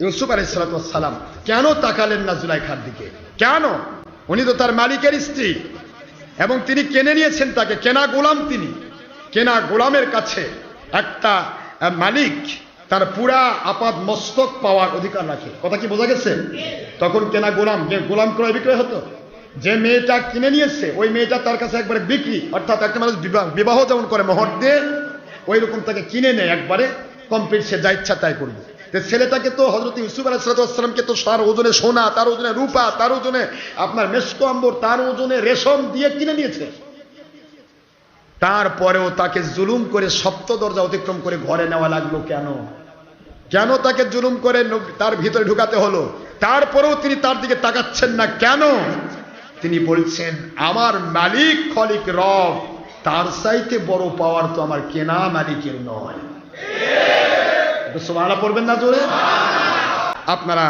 ইউসুফ আলাইহিস সালাম কেন তাকালেন না জুলাইখার দিকে? কেন? উনি তো তার মালিকের স্ত্রী এবং তিনি কিনে নিয়েছেন তাকে, কেনা গোলাম তিনি। কেনা গোলামের কাছে একটা মালিক তার পুরা আপাদ মস্তক পাওয়ার অধিকার রাখে। কথা কি বোঝা গেছে? তখন কেনা গোলাম, যে গোলাম ক্রয় বিক্রয় হতো, যে মেয়েটা কিনে নিয়েছে ওই মেয়েটা তার কাছে একবারে বিক্রি, অর্থাৎ একটা মানুষ বিবাহ যেমন করে মোহর দিয়ে, ওই রকম তাকে কিনে নেয় একবারে কমপ্লিট, সে যা ইচ্ছা তাই করবে। ছেলেটাকে তো হযরত ইউসুফ আলাইহিস সালামকে তো তার ওজনে সোনা, তার ওজনে রূপা, তার ওজনে আপনার মেশকো আম্বর, তার ওজনে রেশম দিয়ে কিনে নিয়েছে। তারপরেও তাকে জুলুম করে সপ্ত দরজা অতিক্রম করে ঘরে নেওয়া লাগলো কেন? কেন তাকে জুলুম করে তার ভিতরে ঢুকাতে হলো? তারপরেও তিনি তার দিকে তাকাচ্ছেন না কেন? তিনি বলছেন, আমার মালিক খলিক রব, তার চাইতে বড় পাওয়ার তো আমার কেনা মালিকের নয়। সুবহানাল্লাহ পড়বেন না জোরে? আপনারা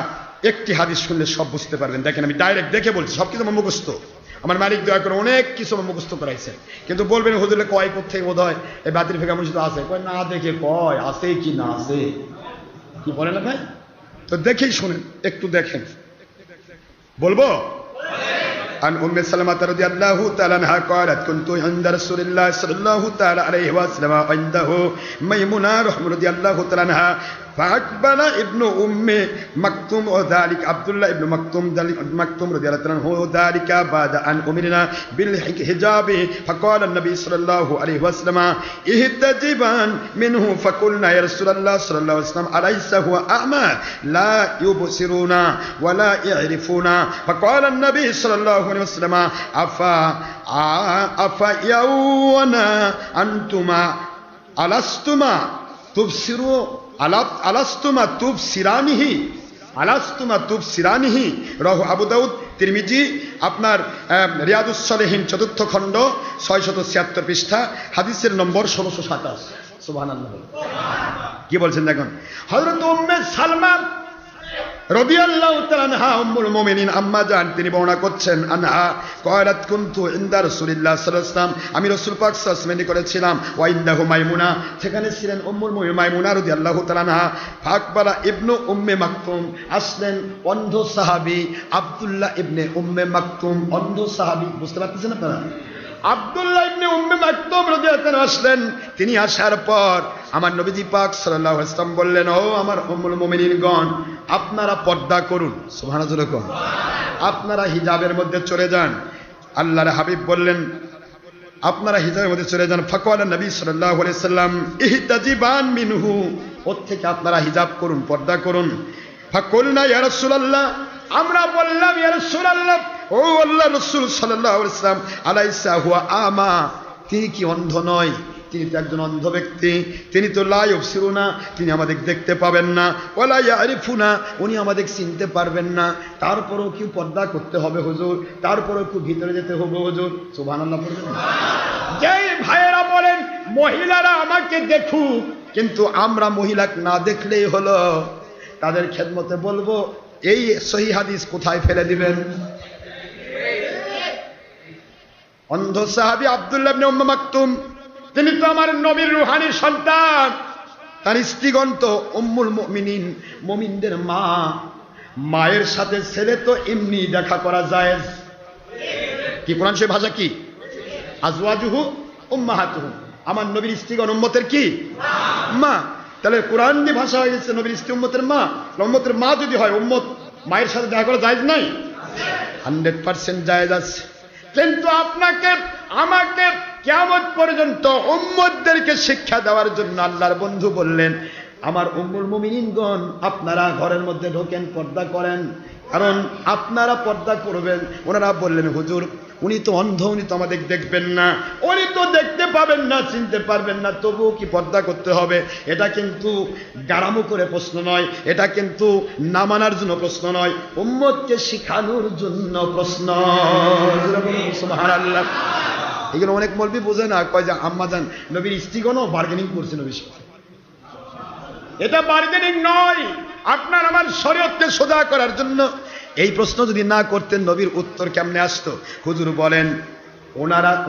একটি হাদিস শুনলে সব বুঝতে পারবেন। দেখেন, আমি ডাইরেক্ট দেখে বলছি, সবকিছু আমার মুখস্থ। আমার মালিক দয়া করে অনেক কিছু আমার মুখস্থ করাইছে, কিন্তু বলবেন হুজুরে কয় কোথেকে বোধ হয় এই বাতিল ফেকা মসজিদ আছে, কয় না দেখে কয় আছে কি না আছে, কি বলে না ভাই? তো দেখেই শুনেন, একটু দেখেন। বলবো عن أم سلمة رضي الله تعالى عنها قالت كنت عند رسول الله صلى الله تعالى عليه وسلم عنده ميمونة رضي الله تعالى عنها فأقبل ابن أم مكتوم وذلك عبد الله ابن مكتوم رضي الله عنه ذلك بعد أن أمرنا بالحجاب فقال النبي صلى الله عليه وسلم احتجبا منه فقلنا يا رسول الله صلى الله عليه وسلم أليس هو أعمى لا يبصرون ولا يعرفون فقال النبي صلى الله عليه وسلم أفا يونا أنتما ألستما تبصروا আলাস্তুমা তুবসিরানিহি রাহু আবু দাউদ তিরমিজি, আপনার রিয়াদুস সালেহিন 4th খণ্ড 676 পৃষ্ঠা, হাদিসের নম্বর 1627। সুবহানাল্লাহ। কি বলছেন দেখুন। হযরত উম্মে সালমা রাদিয়াল্লাহু তাআলা আনহা উম্মুল মুমিনিন আম্মা জান তিনি বর্ণনা করছেন, আনহা ক্বালাত কুনতু ইনদা রাসূলিল্লাহ সাল্লাল্লাহু আলাইহি ওয়াসাল্লাম, আমি রাসূল পাক সাল্লাল্লাহু আলাইহি ওয়াসাল্লাম করেছিলাম, ওয়া ইনদাহু মাইমুনা, সেখানে ছিলেন উম্মুল মুমিনিন মাইমুনা রাদিয়াল্লাহু তাআলা আনহা। ফাকবালা ইবনু উম্মে মাকতুম, আসলেন অন্ধ সাহাবী আব্দুল্লাহ ইবনে উম্মে মাকতুম, অন্ধ সাহাবী। বুঝতে পারতেছেন আপনারা? আব্দুল্লাহ ইবনে উম্মে মাকতুম রাদিয়াল্লাহু তাআলা আসলেন। তিনি আসার পর আমার নবীজি পাক সাল্লাল্লাহু আলাইহি ওয়াসাল্লাম বললেন, ও আমার উম্মুল মুমিনিনগণ, আপনারা পর্দা করুন। সুবহানাল্লাহ। আপনারা হিজাবের মধ্যে চলে যান। আল্লাহর হাবিব বললেন, আপনারা হিজাবের মধ্যে চলে যান। ফাকালা নবী সাল্লাল্লাহু আলাইহি ওয়াসাল্লাম ইহতাজিবান মিনহু, ওর থেকে আপনারা হিজাব করুন, পর্দা করুন। ফাকুলনা ইয়া রাসূলুল্লাহ, আমরা বললাম ইয়া রাসূলুল্লাহ, ও আল্লাহর রাসূল সাল্লাল্লাহু আলাইহি ওয়াসাল্লাম, আলাইসা হুয়া আমা, তিনি কি অন্ধ নয়? তিনি তো একজন অন্ধ ব্যক্তি, তিনি তো লা ইউবসিরুনা, তিনি আমাদের দেখতে পাবেন না, ওয়ালা ইয়ারিফুনা, উনি আমাদের চিনতে পারবেন না। তারপরেও কি পর্দা করতে হবে হুজুর? তারপরেও কি ভিতরে যেতে হবে হুজুর? সুবহানাল্লাহ পড়বেন। যেই ভাইয়েরা বলেন মহিলারা আমাকে দেখুক, কিন্তু আমরা মহিলা না দেখলেই হলো, তাদের খেদমতে বলবো, এই সহিহ হাদিস কোথায় ফেলে দিবেন? অন্ধ সাহাবী আব্দুল্লাহ ইবনে উম্মে মাকতুম, তিনি তো আমার নবীর রূহানী সন্তান। তার স্ত্রীগণ তো উম্মুল মুমিনিন, মুমিনদের মা। মায়ের সাথে ছেলে তো এমনি দেখা করা যায়। কি কোরআন সে ভাষা কি? আজওয়াজুহু উম্মাহাতুহু, আমার নবীর স্ত্রীগণ উম্মতের কি? মা। তাহলে কোরআন দিয়ে ভাষা হয়ে গেছে নবীর স্ত্রী উম্মতের মা। উম্মতের মা যদি হয়, উম্মত মায়ের সাথে দেখা করা জায়েজ নাই? 100% জায়েজ আছে। কিন্তু আপনাকে আমাকে কিয়ামত পর্যন্ত উম্মতদেরকে শিক্ষা দেওয়ার জন্য আল্লাহর বন্ধু বললেন, আমার উম্মুল মুমিনিনগণ, আপনারা ঘরের মধ্যে ঢোকেন, পর্দা করেন, কারণ আপনারা পর্দা করবেন। ওনারা বললেন, হুজুর উনি তো অন্ধ, উনি তো আমাদের দেখবেন না, উনি তো দেখতে পাবেন না, চিনতে পারবেন না, তবুও কি পর্দা করতে হবে? এটা কিন্তু গারামো করে প্রশ্ন নয়, এটা কিন্তু না মানার জন্য প্রশ্ন নয়, উম্মতকে শিখানোর জন্য প্রশ্ন। সুবহানাল্লাহ। এগুলো অনেক মৌলবি বোঝে না, কয় যে আম্মা জান নবীর স্ত্রীগণও বার্গেনিং করছে নবীর সাথে। এটা বার্গেনিং নয়, আপনার আমার শরীয়তকে সোজা করার জন্য। এই প্রশ্ন যদি না করতেন নবীর উত্তর কেমনে আসতো? হুজুর বলেন,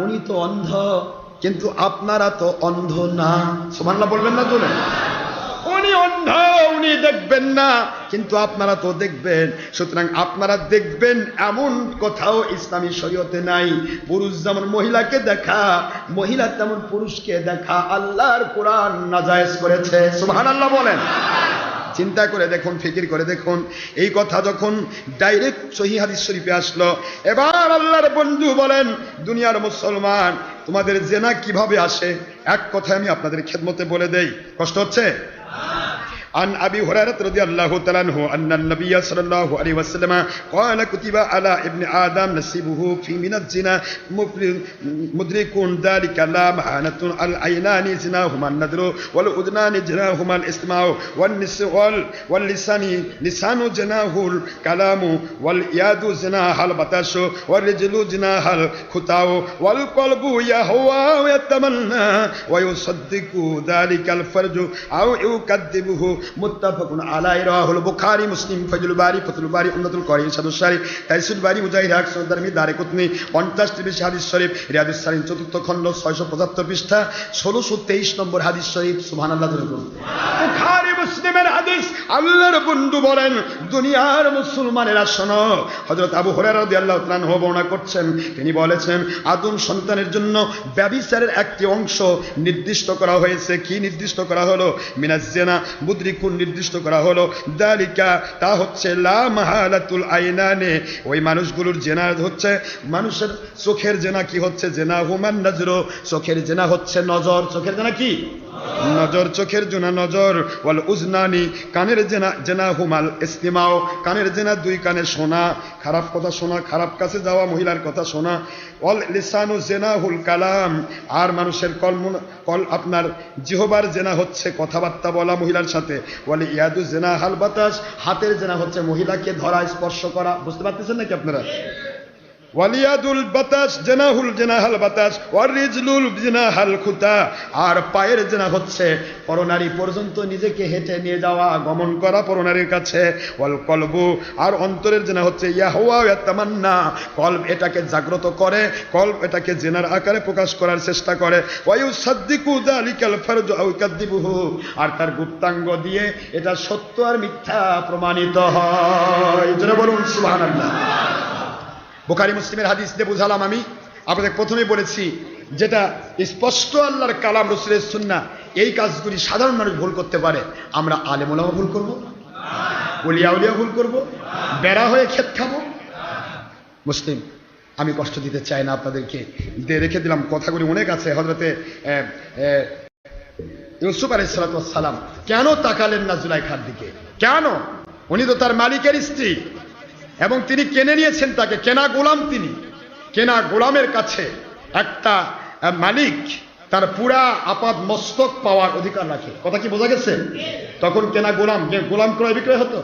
উনি তো অন্ধ, কিন্তু আপনারা তো অন্ধ না। সুবহানাল্লাহ বলবেন না? বলেন, উনি অন্ধ, উনি আপনি দেখবেন না, কিন্তু আপনারা তো দেখবেন। সুতরাং আপনারা দেখবেন এমন কোথাও ইসলামী শরীয়তে নাই। পুরুষ যেমন মহিলাকে দেখা, মহিলা তেমন পুরুষকে দেখা আল্লাহর কোরআন নাজায়েজ করেছে। সুবহানাল্লাহ বলেন। চিন্তা করে দেখুন, ফিকির করে দেখুন, এই কথা যখন ডাইরেক্ট সহিহ হাদিস শরীফে আসলো, এবার আল্লাহর বন্ধু বলেন, দুনিয়ার মুসলমান তোমাদের জেনা কিভাবে আসে? এক কথায় আমি আপনাদের খেদমতে বলে দেই, কষ্ট হচ্ছে? عن أبي هريرة رضي الله تعالى عنه أن النبي صلى الله عليه وسلم قال كتب على ابن آدم نصيبه في من الزنا مدرك ذلك لا محالة. العينان زناهما النظر والأذنان زناهما الاستماع واللسان لسان زناه الكلام واليد زناها البطش والرجل زناها الخطا والقلب يهوى ويتمنى ويصدق ذلك الفرج أو يكذبه। মুত্তাফাকুন আলাইহি, রাওয়াহুল বুখারী, মুসলিম, ফাজলুল বারী, ফাতুল বারী, উমদাতুল কারী, শাদুস সারি, তাইসুল বারী, মুজাহিদ হক, সুনান দারমি, দারকুতনি, 50 হাদিস শরীফ, রিয়াদুস সালিহিন 4th খণ্ড 675 পৃষ্ঠা, 1623 নম্বর হাদিস শরীফ। সুবহানাল্লাহ। বুখারী মুসলিমের হাদিস। আল্লাহর বন্ধু বলেন, দুনিয়ার মুসলমানেরা শোনো। হযরত আবু হুরায়রা রাদিয়াল্লাহু তাআলা আনহু বর্ণনা করছেন, তিনি বলেছেন, আদম সন্তানের জন্য ব্যভিচারের একটি অংশ নির্দিষ্ট করা হয়েছে। কি নির্দিষ্ট করা হলো? মিনাজ জিনা, মুদরিকুন নির্দিষ্ট করা হলো। দালিকা, তা হচ্ছে লা মাহালাতুল আইনানে, ওই মানুষগুলোর জেনা হচ্ছে, মানুষের চোখের জেনা কি হচ্ছে? জেনা হুমান নজর, চোখের জেনা হচ্ছে নজর। চোখের জেনা কি? নজর। চোখের জেনা নজর। ওয়াল উজনানি, কানের জেনা জেনা হুমাল ইস্তিমাও, কানের জেনা দুই কানে শোনা, খারাপ কথা শোনা, খারাপ কাছে যাওয়া, মহিলার কথা শোনা। ওয়াল লিসানু জেনাহুল কালাম, আর মানুষের আপনার জিহবার জেনা হচ্ছে কথাবার্তা বলা মহিলার সাথে। ওয়াল ইয়াদু জেনাহাল বাতাস, হাতের জেনা হচ্ছে মহিলাকে ধরা, স্পর্শ করা। বুঝতে পারতেছেন নাকি আপনারা? ওয়ালিয়াদুল বাতাস জেনাহুল জেনাহাল বাতাস, ওয়ারিজলুল জেনাহাল খুতা, আর পায়ের জেনা হচ্ছে পরনারী পর্যন্ত নিজেকে হেঁটে নিয়ে যাওয়া, গমন করা পরনারীর কাছে। ওয়াল কলবু, আর অন্তরের জেনা হচ্ছে ইয়াহওয়া ইয়াতামান্না, কলব এটাকে জাগ্রত করে, কলব এটাকে জেনার আকারে প্রকাশ করার চেষ্টা করে। ওয়ায়ুসাদ্দিকু যালিকাল ফারজু আও ইকাদ্দিবুহু, আর তার গুপ্তাঙ্গ দিয়ে এটা সত্য আর মিথ্যা প্রমাণিত হয়। যারা বলুন সুবহানাল্লাহ। বুখারী মুসলিমের হাদিস দিয়ে বুঝালাম আমি আপনাদের প্রথমেই বলেছি, যেটা স্পষ্ট আল্লাহর কালাম, রাসূলের সুন্নাহ, এই কাজগুলি সাধারণ মানুষ ভুল করতে পারে। আমরা আলেম ওলামা ভুল করব? ওলিয়া উলিয়া ভুল করব? বেড়া হয়ে খেত খাবো? মুসলিম, আমি কষ্ট দিতে চাই না আপনাদেরকে, দিয়ে রেখে দিলাম। কথাগুলি অনেক আছে। হযরতে ইউসুফ আলাইহিস সালাম কেন তাকালেন না জুলাইখার দিকে? কেন? উনি তো তার মালিকের স্ত্রী, এবং তিনি কিনে নিয়েছেন তাকে, কেনা গোলাম তিনি। কেনা গোলামের কাছে একটা মালিক তার পুরা আপাদ মস্তক পাওয়ার অধিকার রাখে। কথা কি বোঝা গেছে? তখন কেনা গোলাম, যে গোলাম ক্রয় বিক্রয় হতো,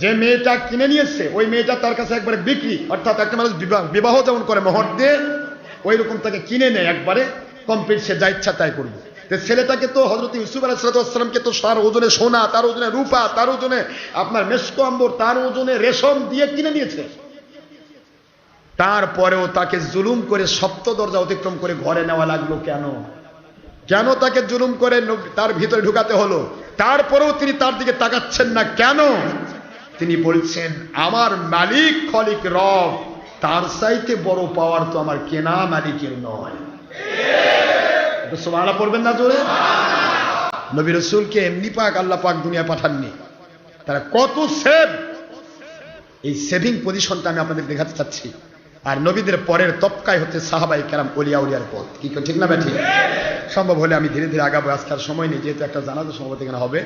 যে মেয়েটা কিনে নিয়েছে ওই মেয়েটা তার কাছে একবারে বিক্রি, অর্থাৎ একটা মানুষ বিবাহ যেমন করে মোহর দিয়ে, ওই রকম তাকে কিনে নেয় একবারে কমপ্লিট, সে যা ইচ্ছা তাই করবে। ছেলেটাকে তো হযরত ইউসুফ আলাইহিস সালামকে তো তার ওজনে সোনা, তার ওজনে রূপা, তার ওজনে আপনার মেশকো আম্বর, তার ওজনে রেশম দিয়ে কিনে নিয়েছে। তারপরেও তাকে জুলুম করে সপ্ত দরজা অতিক্রম করে ঘরে নেওয়া লাগলো কেন? কেন তাকে জুলুম করে তার ভিতরে ঢুকাতে হলো? তারপরেও তিনি তার দিকে তাকাচ্ছেন না কেন? তিনি বলছেন, আমার মালিক খলিক রব, তার চাইতে বড় পাওয়ার তো আমার কেনা মালিকের নয়। সুবহানাল্লাহ পড়বেন না জোরে? নবী রাসূলকে এমনি পাক আল্লাহ পাক দুনিয়া পাঠাননি, তারা কত সেভ, এই সেভিং পজিশনটা আমি আপনাদের দেখাতে চাচ্ছি। আর নবীদের পরের তবকায় হচ্ছে সাহাবায়ে কেরাম, ওলিয়া উলিয়ার পথ। কি ঠিক না ব্যাঠি? সম্ভব হলে আমি ধীরে ধীরে আগাবো, আজকে আর সময় নেই, যেহেতু একটা জানাজা সম্ভবত এখানে হবে।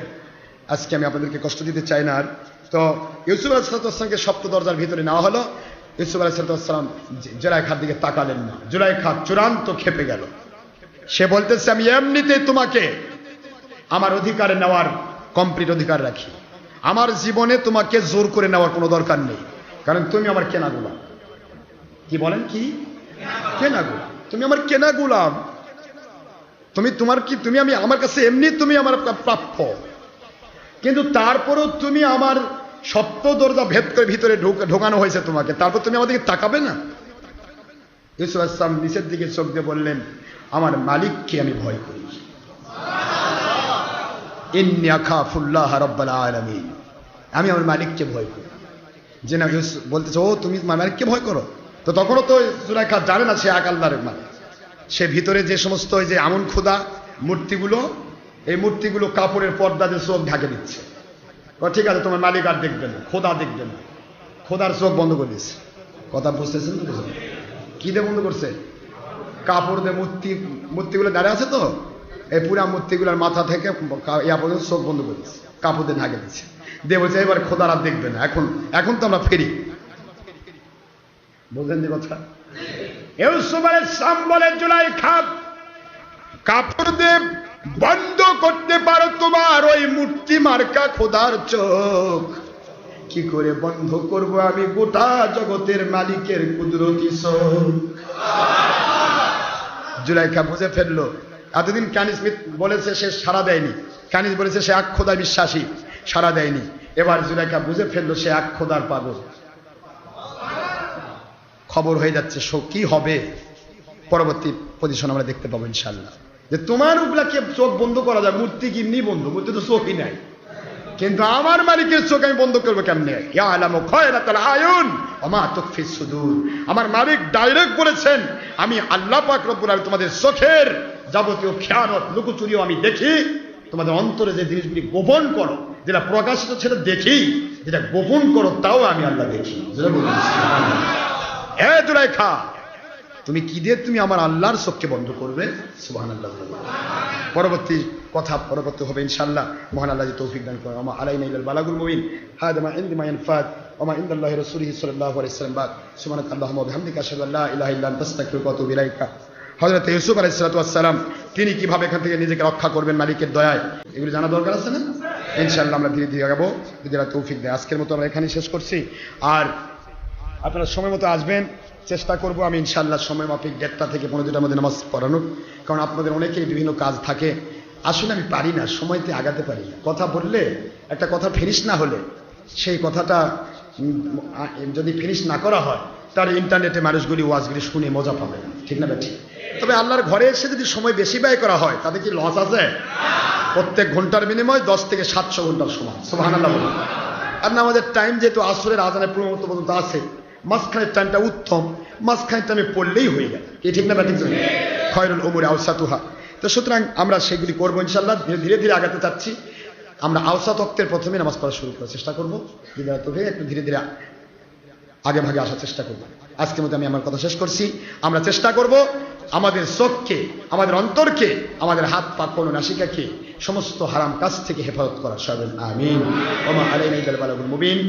আজকে আমি আপনাদেরকে কষ্ট দিতে চাই না। আর তো ইউসুফ আলাইহিস সালামকে সপ্ত দরজার ভিতরে নেওয়া হলো। ইউসুফ আলাইহিস সালাম জুলাইখার দিকে তাকালেন না। জুলাইখা চূড়ান্ত খেপে গেল। সে বলতেছে, আমি এমনিতেই তোমাকে আমার অধিকারে নেওয়ার কমপ্লিট অধিকার রাখি, আমার জীবনে তোমাকে জোর করে নেওয়ার কোনো দরকার নেই, কারণ তুমি আমার কেনা গোলাম। কি বলেন? কি কেনা গোলাম? তুমি আমার কেনা গোলাম। তুমি আমি আমার কাছে এমনি তুমি আমার প্রাপ্য, কিন্তু তারপরও তুমি আমার সপ্ত দরজা ভেদ করে ভিতরে ঢোকানো হয়েছে তোমাকে, তারপর তুমি আমাদেরকে তাকাবে না? ইউসুফ আলাইহিস সালাম নিচের দিকে চোখ দিয়ে বললেন, আমার মালিককে আমি ভয় করি। ইন্নী আখাফুল্লাহ রাব্বাল আলামিন, আমি আমার মালিককে ভয় করি। যে না বলতেছে ও তুমি মালিককে ভয় করো, তো তখনও তো জুলাইখা জানে না সে এক আল্লাহর মালিক। সে ভিতরে যে সমস্ত ওই যে আমন খোদা মূর্তিগুলো, এই মূর্তিগুলো কাপড়ের পর্দা দিয়ে চোখ ঢাকে দিচ্ছে। ঠিক আছে তোমার মালিক আর দেখবে না, খোদা দেখবে না, খোদার চোখ বন্ধ করে দিচ্ছে। কথা বুঝতেছেন তো? কি দিয়ে বন্ধ করছে? কাপড় দিয়ে মূর্তিগুলো দাঁড়িয়ে আছে তো, এই পুরা মূর্তিগুলোর মাথা থেকে ইয়া পর্যন্ত চোখ বন্ধ করে দিচ্ছে, কাপড় দিয়ে ঢাকে দিচ্ছে, দিয়ে বলছে এবার খোদার আর দেখবে না, এখন তো আমরা ফেরি। বুঝলেন যে কথা? ইউসুফ আলাইহিস সালাম বলে জুলাইখা, কাপড় দিয়ে বন্ধ করতে পারো তোমার ওই মূর্তি মার্কা খোদার চোখ, কি করে বন্ধ করব আমি গোটা জগতের মালিকের কুদরতি চোখ। জুলাইখা বুঝে ফেললো। এতদিন কানিস বলেছে সে সাড়া দেয়নি, কানিস বলেছে সে এক খোদায় বিশ্বাসী, সাড়া দেয়নি। এবার জুলাইখা বুঝে ফেললো সে এক খোদার পাগল। খবর হয়ে যাচ্ছে, কি হবে পরবর্তী পজিশন আমরা দেখতে পাবো ইনশাল্লাহ। যে তোমার উপলাকে চোখ বন্ধ করা যায়, মূর্তি কিমনি বন্ধ, মূর্তি তো চোখই নাই, কিন্তু আমার মালিকের চোখ আমি বন্ধ করবো কেমনে? ইয়ালামু খায়রাতাল আয়ুন ওয়া মা তুখফিস সুদূর। আমার মালিক ডাইরেক্ট বলেছেন আমি আল্লাহ পাক রব্বুল আলামিন তোমাদের চোখের যাবতীয় খেয়ানত লুকোচুরিও আমি দেখি, তোমাদের অন্তরে যে জিনিসগুলি গোপন করো, যেটা প্রকাশিত সেটা দেখি, যেটা গোপন করো তাও আমি আল্লাহ দেখি। এ জুলাইখা, তুমি কি দিয়ে তুমি আমার আল্লাহর চোখকে বন্ধ করবে? সুবহানাল্লাহ। পরবর্তী কথা পরবর্তী হবে ইনশাআল্লাহ। মহান আল্লাহ যে তৌফিক দান করেন। আমা আলাইনা ইল্লাল বালাগুল মুবিন। হাদা মা ইনদি মা ইয়ানফাদ ওয়া মা ইনদাল্লাহি রাসূলিহি সাল্লাল্লাহু আলাইহি ওয়াসাল্লাম। সুবহানাকা আল্লাহুম্মা ওয়া বিহামদিকা আশহাদু আল্লা ইলাহা ইল্লা আনতা আস্তাগফিরুকা ওয়া আতুবু ইলাইকা। হযরত ইউসুফ আলাইহিস সালাতু ওয়াস সালাম তিনি কিভাবে এখান থেকে নিজেকে রক্ষা করবেন মালিকের দয়ায়, এগুলো জানা দরকার আছে না? ইনশাআল্লাহ আমরা ধীরে ধীরে আগাবো, যদি আল্লাহ তৌফিক দেয়। আজকের মতো আমরা এখানেই শেষ করছি। আর আপনারা সময় মতো আসবেন, চেষ্টা করব আমি ইনশাআল্লাহ সময় মাফিক 1:30 থেকে 15টার মধ্যে নামাজ পড়ানোর। কারণ আপনাদের অনেকেই বিভিন্ন কাজ থাকে, আসলে আমি পারি না, সময়তে আগাতে পারি না। কথা বললে একটা কথা ফিনিশ না হলে সেই কথাটা যদি ফিনিশ না করা হয় তার ইন্টারনেটে মানুষগুলি ওয়াজগুলি শুনে মজা পাবে না, ঠিক না ঠিক? তবে আল্লাহর ঘরে এসে যদি সময় বেশি ব্যয় করা হয় তাতে কি লস আছে? প্রত্যেক ঘন্টার বিনিময় 10 থেকে 700 ঘন্টার সময়। সুবহানাল্লাহ। আর না আমাদের টাইম যেহেতু আসরের আজানের পর্যন্ত আছে, মাঝখানের টাইমটা উত্তম, মাঝখানের টাইমে পড়লেই হয়ে যায়, কি ঠিক না ঠিক? খয়রুল উমুরি আওসাতুহা। তো সুতরাং আমরা সেগুলি করবো ইনশাআল্লাহ, ধীরে ধীরে আগাতে চাচ্ছি। আমরা আওসাত ওয়াক্তের প্রথমে নামাজ পড়া শুরু করার চেষ্টা করবো, একটু ধীরে ধীরে আগে ভাগে আসার চেষ্টা করবো। আজকের মতো আমি আমার কথা শেষ করছি। আমরা চেষ্টা করব আমাদের চোখকে, আমাদের অন্তরকে, আমাদের হাত পা কোন নাসিকাকে সমস্ত হারাম কাজ থেকে হেফাজত করা। সবাই আমিন। ওয়া মা আলাইনা ইল্লাল বালাগুল মুবিন।